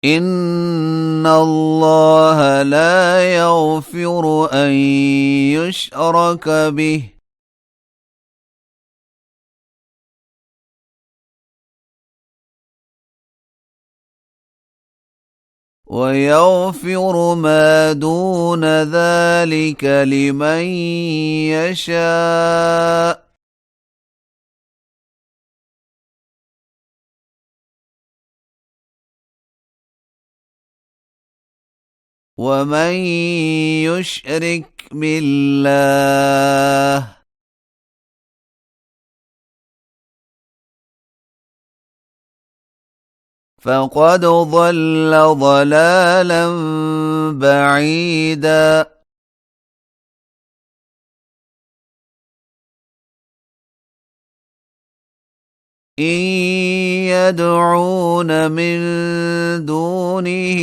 إن الله لا يغفر أن يشرك به ويغفر ما دون ذلك لمن يشاء. ومن يشرك بالله فقد ضل ضلالا بعيدا. إن يدعون من دونه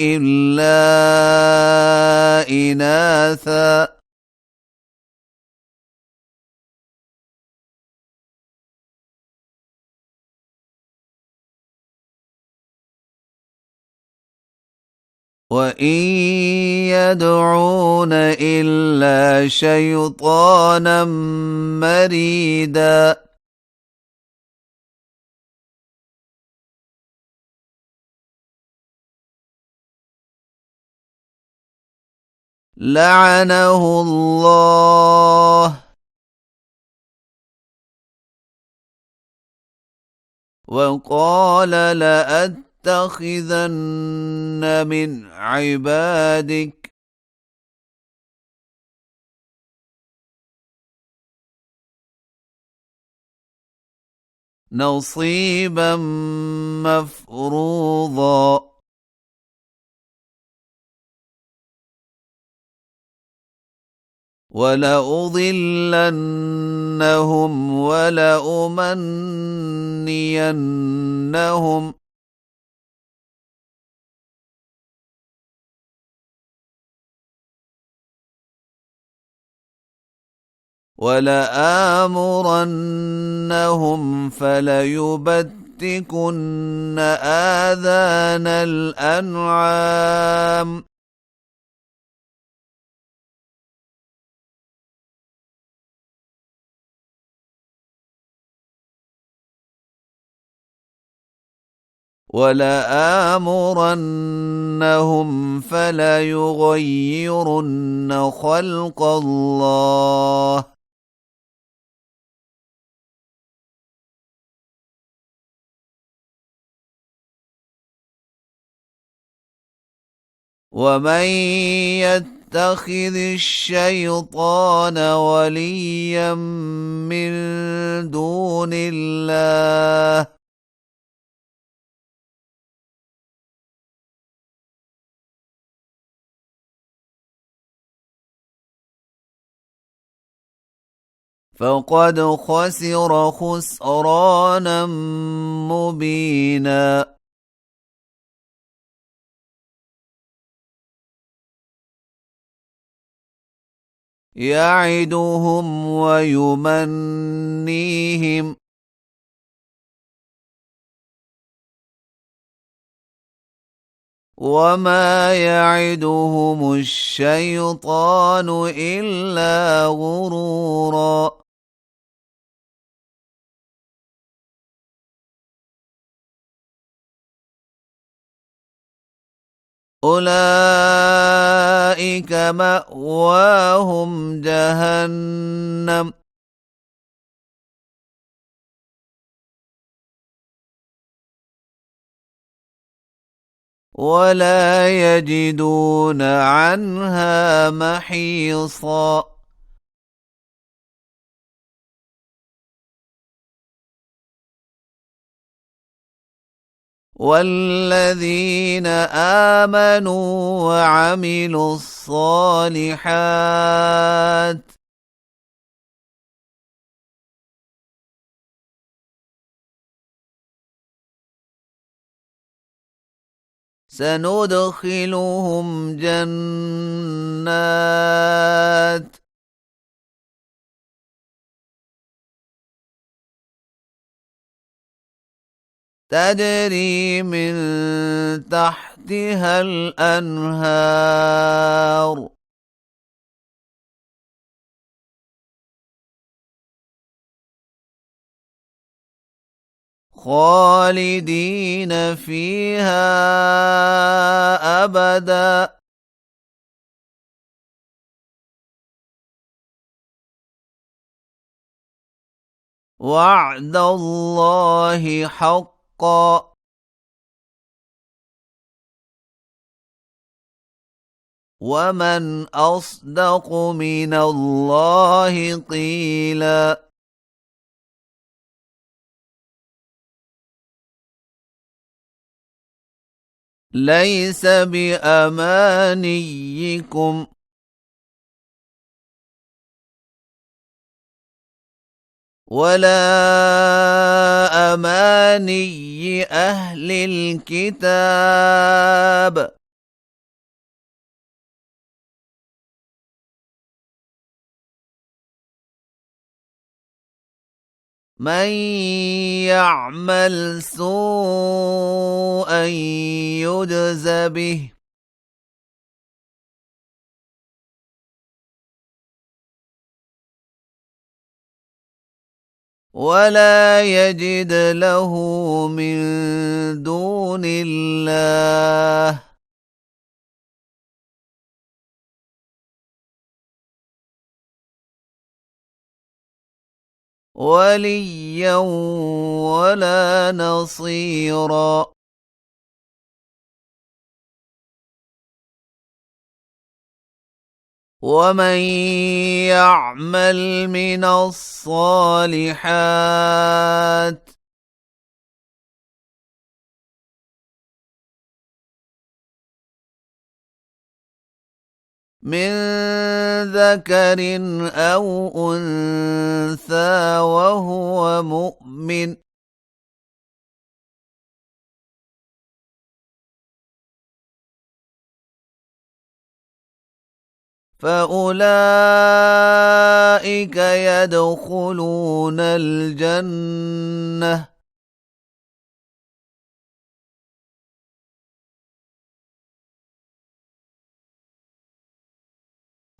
إلا إناثا وإن يدعون إلا شيطانا مريدا. لعنه الله وقال لأتخذن من عبادك نصيبا مفروضا ولأضلنهم ولأمنينهم ولآمرنهم فليبتكن آذان الأنعام ولآمرنهم فليغيرن خلق الله ومن يتخذ الشيطان وليا من دون الله فقد خسر خسرانا مبينا. يعدهم ويمنيهم وما يعدهم الشيطان إلا غرورا. أولئك مأواهم جهنم ولا يجدون عنها محيصا. والذين آمنوا وعملوا الصالحات سندخلهم جنات تجري من تحتها الأنهار خالدين فيها أبدا وعد الله حقا ومن أصدق من الله قيلا ليس بأمانيكم ولا أماني أهل الكتاب من يعمل سوءا يجز به ولا يجد له من دون الله وليا ولا نصيرا ومن يعمل من الصالحات من ذكر أو أنثى وهو مؤمن فأولئك يدخلون الجنة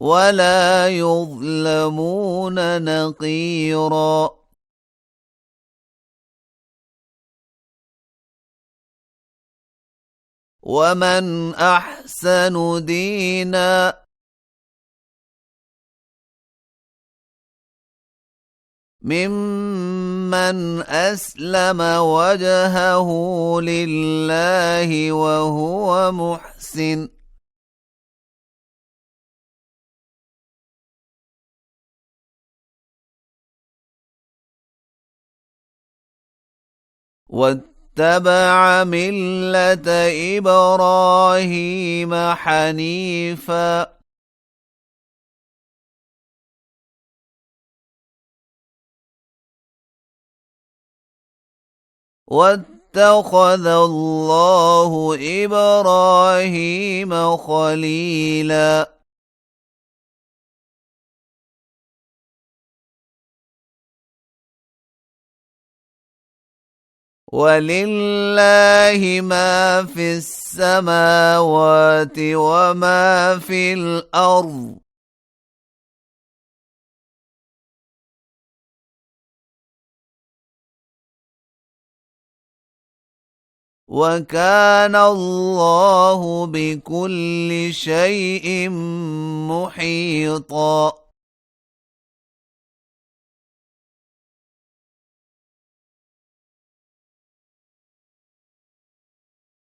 ولا يظلمون نقيرا ومن أحسن دينا ممن أسلم وجهه لله وهو محسن واتبع ملة إبراهيم حنيفا واتخذ الله إبراهيم خليلا ولله ما في السماوات وما في الأرض وكان الله بكل شيء محيطا